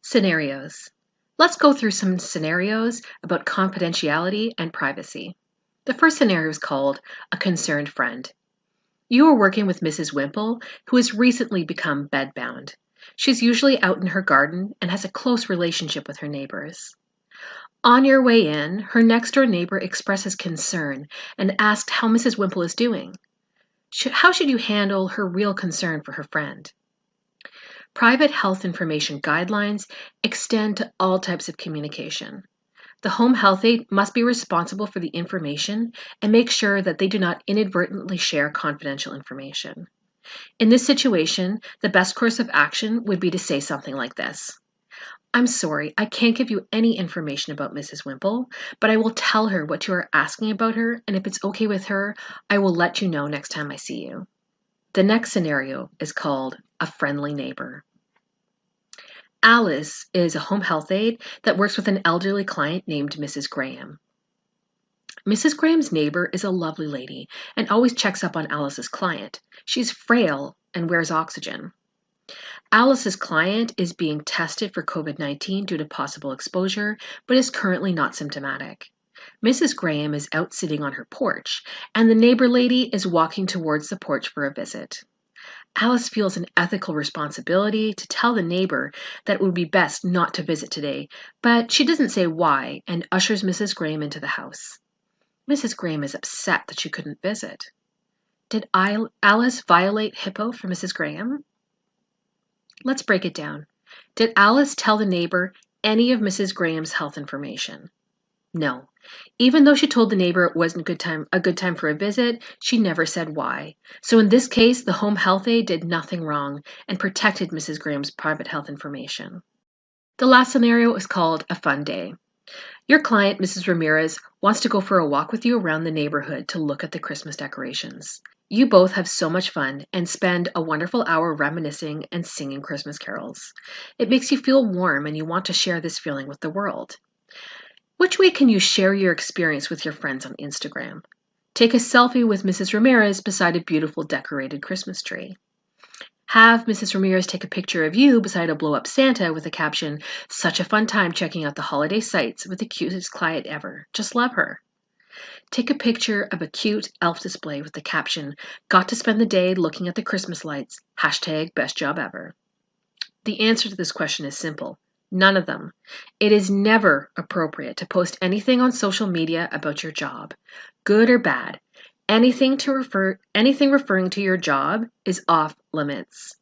Scenarios. Let's go through some scenarios about confidentiality and privacy. The first scenario is called a concerned friend. You are working with Mrs. Wimple, who has recently become bedbound. She's usually out in her garden and has a close relationship with her neighbors. On your way in, her next door neighbor expresses concern and asked how Mrs. Wimple is doing. How should you handle her real concern for her friend? Private health information guidelines extend to all types of communication. The home health aide must be responsible for the information and make sure that they do not inadvertently share confidential information. In this situation, the best course of action would be to say something like this. I'm sorry, I can't give you any information about Mrs. Wimple, but I will tell her what you are asking about her, and if it's okay with her, I will let you know next time I see you. The next scenario is called a friendly neighbor. Alice is a home health aide that works with an elderly client named Mrs. Graham. Mrs. Graham's neighbor is a lovely lady and always checks up on Alice's client. She's frail and wears oxygen. Alice's client is being tested for COVID-19 due to possible exposure, but is currently not symptomatic. Mrs. Graham is out sitting on her porch, and the neighbor lady is walking towards the porch for a visit. Alice feels an ethical responsibility to tell the neighbor that it would be best not to visit today, but she doesn't say why and ushers Mrs. Graham into the house. Mrs. Graham is upset that she couldn't visit. Did Alice violate HIPAA for Mrs. Graham? Let's break it down. Did Alice tell the neighbor any of Mrs. Graham's health information? No. Even though she told the neighbor it wasn't a good time for a visit, she never said why. So in this case, the home health aide did nothing wrong and protected Mrs. Graham's private health information. The last scenario is called a fun day. Your client, Mrs. Ramirez, wants to go for a walk with you around the neighborhood to look at the Christmas decorations. You both have so much fun and spend a wonderful hour reminiscing and singing Christmas carols. It makes you feel warm and you want to share this feeling with the world. Which way can you share your experience with your friends on Instagram? Take a selfie with Mrs. Ramirez beside a beautiful decorated Christmas tree. Have Mrs. Ramirez take a picture of you beside a blow-up Santa with the caption, "Such a fun time checking out the holiday sites with the cutest client ever. Just love her." Take a picture of a cute elf display with the caption, "Got to spend the day looking at the Christmas lights. #best job ever." The answer to this question is simple. None of them. It is never appropriate to post anything on social media about your job, good or bad. Anything referring to your job is off limits.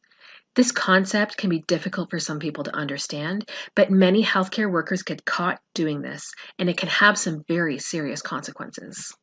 This concept can be difficult for some people to understand, but many healthcare workers get caught doing this, and it can have some very serious consequences.